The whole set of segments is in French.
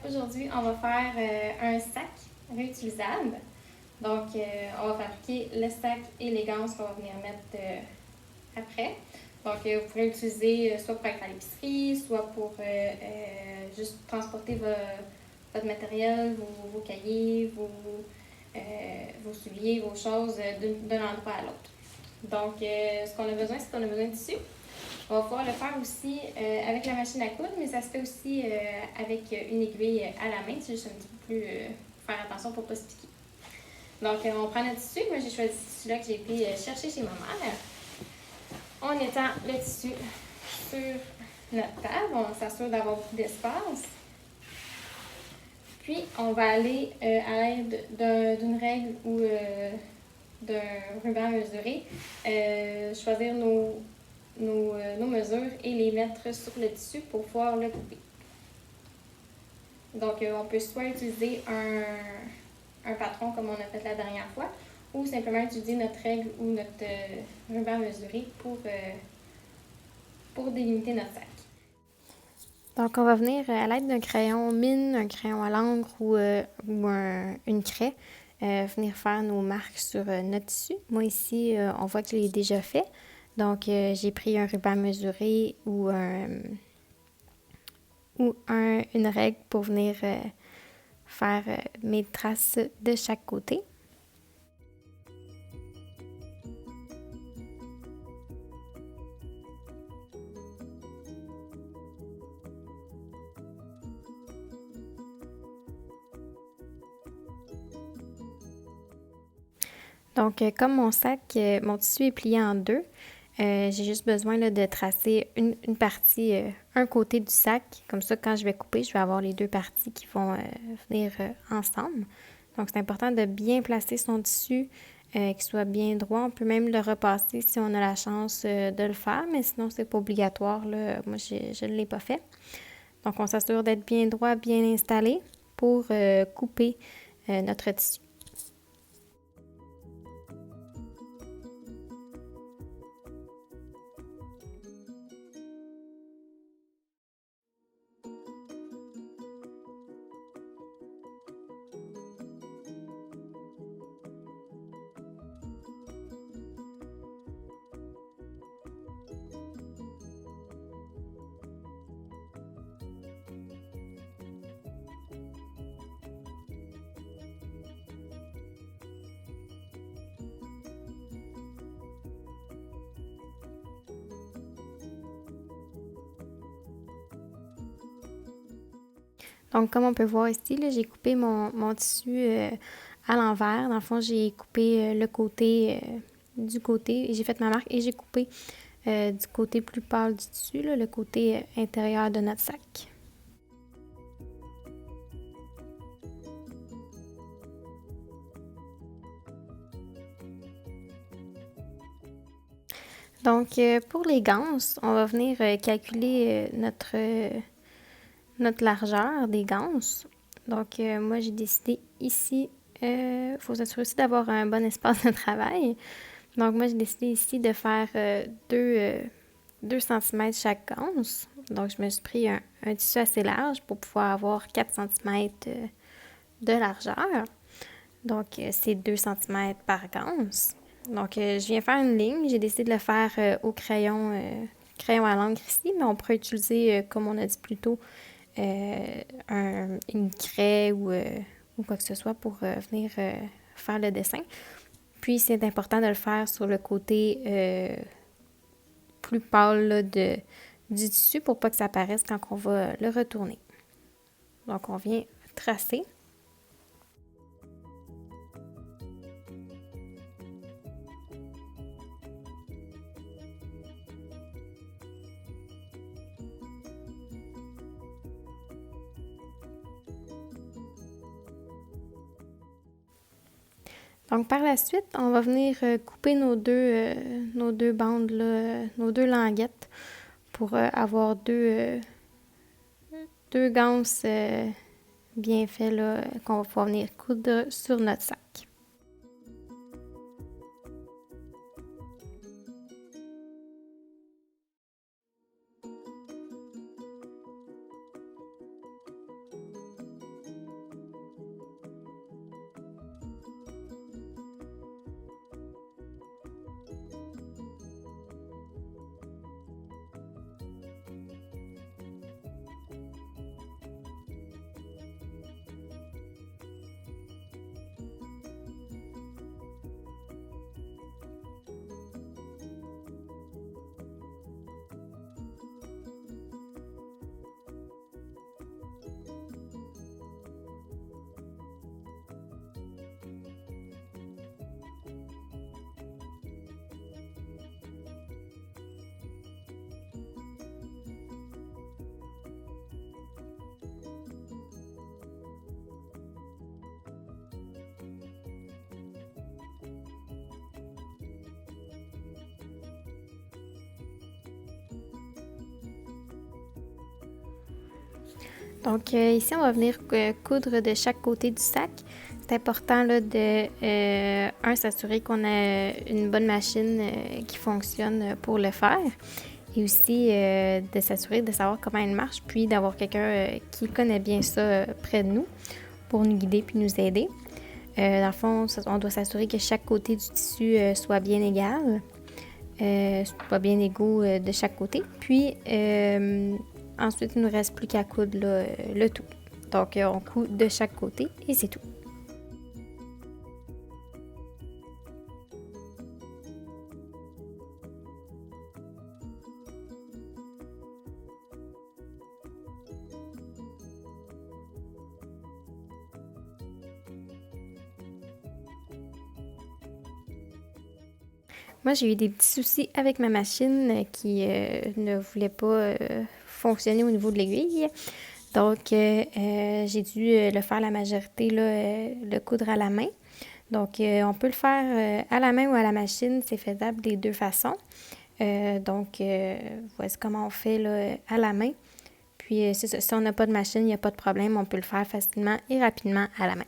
Aujourd'hui, on va faire un sac réutilisable. Donc, on va fabriquer le sac et les ganses qu'on va venir mettre après. Donc, vous pourrez l'utiliser soit pour être à l'épicerie, soit pour juste transporter votre matériel, vos cahiers, vos souliers, vos choses d'un endroit à l'autre. Donc, ce qu'on a besoin, c'est qu'on a besoin de tissu. On va pouvoir le faire aussi avec la machine à coudre, mais ça se fait aussi avec une aiguille à la main. C'est juste un petit peu plus faire attention pour ne pas se piquer. Donc, on prend notre tissu. Moi, j'ai choisi ce tissu-là que j'ai été chercher chez ma mère. On étend le tissu sur notre table. On s'assure d'avoir beaucoup d'espace. Puis, on va aller à l'aide d'une règle ou d'un ruban mesuré, choisir nos mesures et les mettre sur le tissu pour pouvoir le couper. Donc, on peut soit utiliser un patron comme on a fait la dernière fois, ou simplement utiliser notre règle ou notre ruban mesuré pour délimiter notre sac. Donc, on va venir à l'aide d'un crayon mine, un crayon à l'encre ou une craie, venir faire nos marques sur notre tissu. Moi ici, on voit que je l'ai déjà fait. Donc, j'ai pris un ruban mesuré ou une règle pour venir faire mes traces de chaque côté. Donc, comme mon sac, mon tissu est plié en deux, j'ai juste besoin là, de tracer une partie, un côté du sac. Comme ça, quand je vais couper, je vais avoir les deux parties qui vont venir ensemble. Donc, c'est important de bien placer son tissu, qu'il soit bien droit. On peut même le repasser si on a la chance de le faire, mais sinon, c'est pas obligatoire. Là. Moi, je ne l'ai pas fait. Donc, on s'assure d'être bien droit, bien installé pour couper notre tissu. Donc, comme on peut voir ici, là, j'ai coupé mon tissu à l'envers. Dans le fond, j'ai coupé le côté du côté, j'ai fait ma marque et j'ai coupé du côté plus pâle du tissu, là, le côté intérieur de notre sac. Donc, pour les ganses, on va venir calculer notre largeur des ganses. Donc, moi, j'ai décidé ici, il faut s'assurer aussi d'avoir un bon espace de travail. Donc, moi, j'ai décidé ici de faire 2 cm chaque ganse. Donc, je me suis pris un tissu assez large pour pouvoir avoir 4 cm de largeur. Donc, c'est 2 cm par ganse. Donc, je viens faire une ligne. J'ai décidé de le faire au crayon à l'encre ici, mais on pourrait utiliser, comme on a dit plus tôt, une craie ou quoi que ce soit pour venir faire le dessin. Puis, c'est important de le faire sur le côté plus pâle là, du tissu pour pas que ça apparaisse quand on va le retourner. Donc, on vient tracer. Donc, par la suite, on va venir couper nos deux bandes, là, nos deux languettes pour avoir deux ganses bien faits là, qu'on va pouvoir venir coudre sur notre sac. Donc ici, on va venir coudre de chaque côté du sac. C'est important là, de, s'assurer qu'on a une bonne machine qui fonctionne pour le faire. Et aussi de s'assurer de savoir comment elle marche, puis d'avoir quelqu'un qui connaît bien ça près de nous pour nous guider puis nous aider. Dans le fond, on doit s'assurer que chaque côté du tissu soit bien égal, soit bien égaux de chaque côté. Puis ensuite, il ne nous reste plus qu'à coudre là, le tout. Donc, on coud de chaque côté et c'est tout. Moi, j'ai eu des petits soucis avec ma machine qui ne voulait pas fonctionner au niveau de l'aiguille. Donc, j'ai dû le faire la majorité, là, le coudre à la main. Donc, on peut le faire à la main ou à la machine. C'est faisable des deux façons. Donc, voici comment on fait là, à la main. Puis, c'est ça, si on n'a pas de machine, il n'y a pas de problème. On peut le faire facilement et rapidement à la main.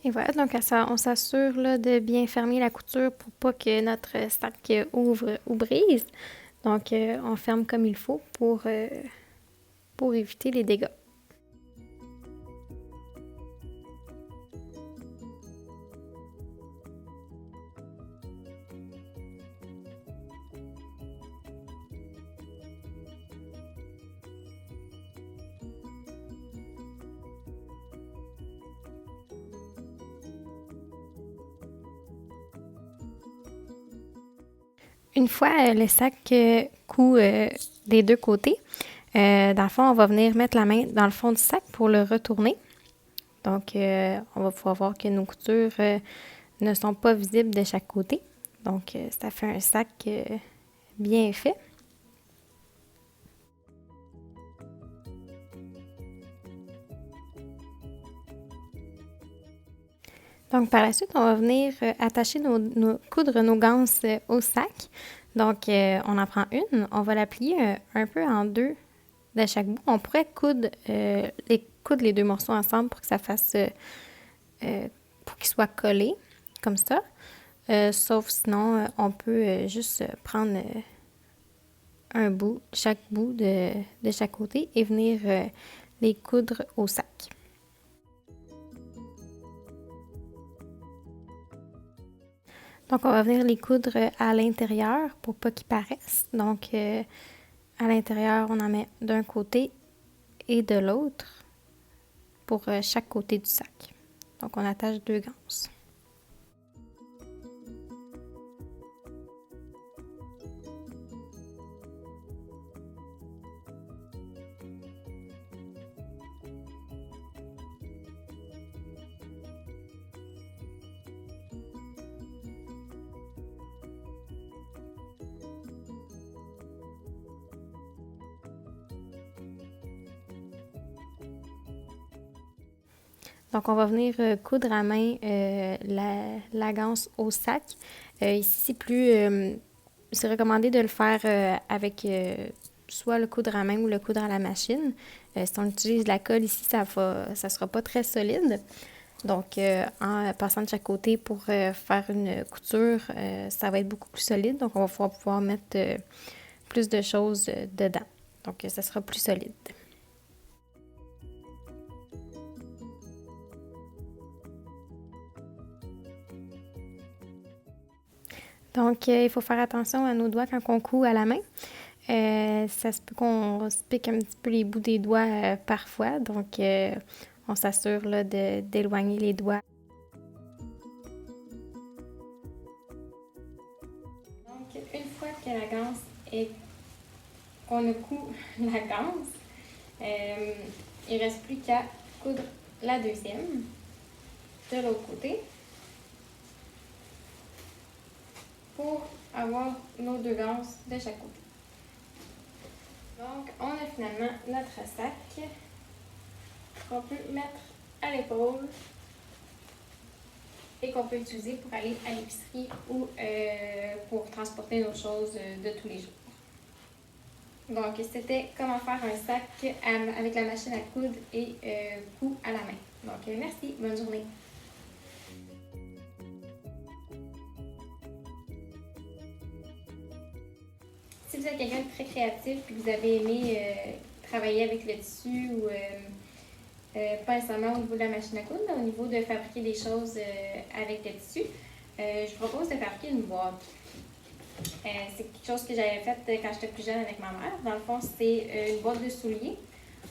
Et voilà, donc on s'assure là, de bien fermer la couture pour pas que notre sac ouvre ou brise. Donc, on ferme comme il faut pour éviter les dégâts. Une fois le sac coud des deux côtés, dans le fond, on va venir mettre la main dans le fond du sac pour le retourner. Donc, on va pouvoir voir que nos coutures ne sont pas visibles de chaque côté. Donc, ça fait un sac bien fait. Donc, par la suite, on va venir attacher coudre nos ganses au sac. Donc, on en prend une, on va la plier un peu en deux de chaque bout. On pourrait coudre les deux morceaux ensemble pour que ça fasse, pour qu'ils soient collés, comme ça. Sauf sinon, on peut juste prendre chaque bout de chaque côté et venir les coudre au sac. Donc, on va venir les coudre à l'intérieur pour pas qu'ils paraissent. Donc, à l'intérieur, on en met d'un côté et de l'autre pour chaque côté du sac. Donc, on attache deux ganses. Donc, on va venir coudre à main la ganse au sac. Ici, c'est recommandé de le faire avec soit le coudre à main ou le coudre à la machine. Si on utilise la colle ici, ça sera pas très solide. Donc, en passant de chaque côté pour faire une couture, ça va être beaucoup plus solide. Donc, on va pouvoir mettre plus de choses dedans. Donc, ça sera plus solide. Donc, il faut faire attention à nos doigts quand on coud à la main. Ça se peut qu'on se pique un petit peu les bouts des doigts parfois. Donc, on s'assure là, d'éloigner les doigts. Donc, une fois que la ganse qu'on a coud la ganse, il ne reste plus qu'à coudre la deuxième de l'autre côté pour avoir nos deux ganses de chaque côté. Donc, on a finalement notre sac qu'on peut mettre à l'épaule et qu'on peut utiliser pour aller à l'épicerie ou pour transporter nos choses de tous les jours. Donc, c'était comment faire un sac avec la machine à coudre et coud à la main. Donc, merci, bonne journée. Si vous êtes quelqu'un de très créatif et que vous avez aimé travailler avec le tissu ou pas nécessairement au niveau de la machine à coudre, mais au niveau de fabriquer des choses avec le tissu, je vous propose de fabriquer une boîte. C'est quelque chose que j'avais fait quand j'étais plus jeune avec ma mère. Dans le fond, c'est une boîte de souliers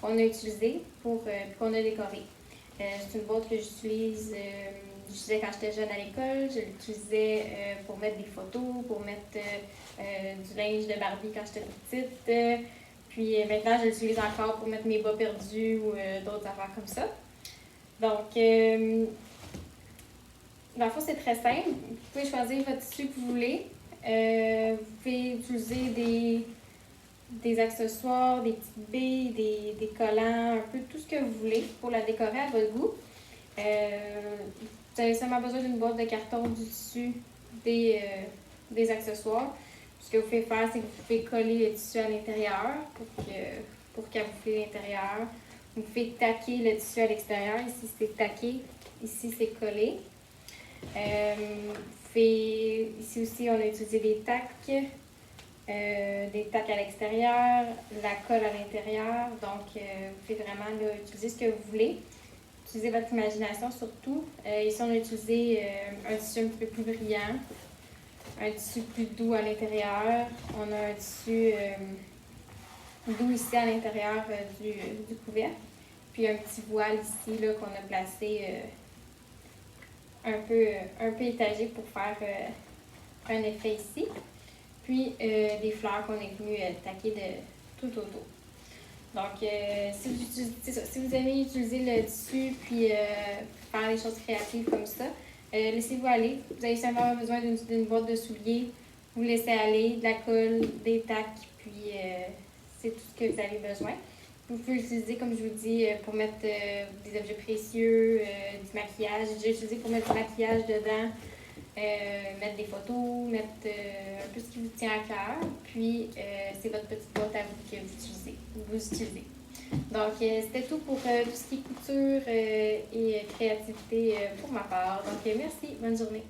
qu'on a utilisée qu'on a décorée. C'est une boîte que j'utilisais quand j'étais jeune à l'école. Je l'utilisais pour mettre des photos, pour mettre du linge de Barbie quand j'étais petite. Puis maintenant, je l'utilise encore pour mettre mes bas perdus ou d'autres affaires comme ça. Donc, dans le fond, c'est très simple. Vous pouvez choisir votre tissu que vous voulez. Vous pouvez utiliser des accessoires, des petites billes, des collants, un peu tout ce que vous voulez pour la décorer à votre goût. Vous avez seulement besoin d'une boîte de carton, du tissu, des accessoires. Ce que vous pouvez faire, c'est que vous pouvez coller le tissu à l'intérieur pour camoufler l'intérieur. Vous pouvez taquer le tissu à l'extérieur. Ici, c'est taqué. Ici, c'est collé. Ici aussi, on a utilisé des tacs à l'extérieur, la colle à l'intérieur. Donc, vous pouvez vraiment là, utiliser ce que vous voulez. Utilisez votre imagination surtout. Ici, on a utilisé un tissu un petit peu plus brillant, un tissu plus doux à l'intérieur. On a un tissu doux ici à l'intérieur du couvercle. Puis un petit voile ici là, qu'on a placé un peu étagé pour faire un effet ici. Puis des fleurs qu'on est venu taquer de tout autour. Donc, si vous aimez utiliser le tissu puis faire des choses créatives comme ça, laissez-vous aller. Vous avez simplement besoin d'une boîte de souliers. Vous laissez aller, de la colle, des tacs, puis c'est tout ce que vous avez besoin. Vous pouvez l'utiliser, comme je vous dis, pour mettre des objets précieux, du maquillage. J'ai utilisé pour mettre du maquillage dedans, mettre des photos, mettre un peu ce qui vous tient à cœur. Puis, c'est votre petite boîte à vous que vous utilisez. Donc, c'était tout pour tout ce qui est couture et créativité pour ma part. Donc, merci, bonne journée.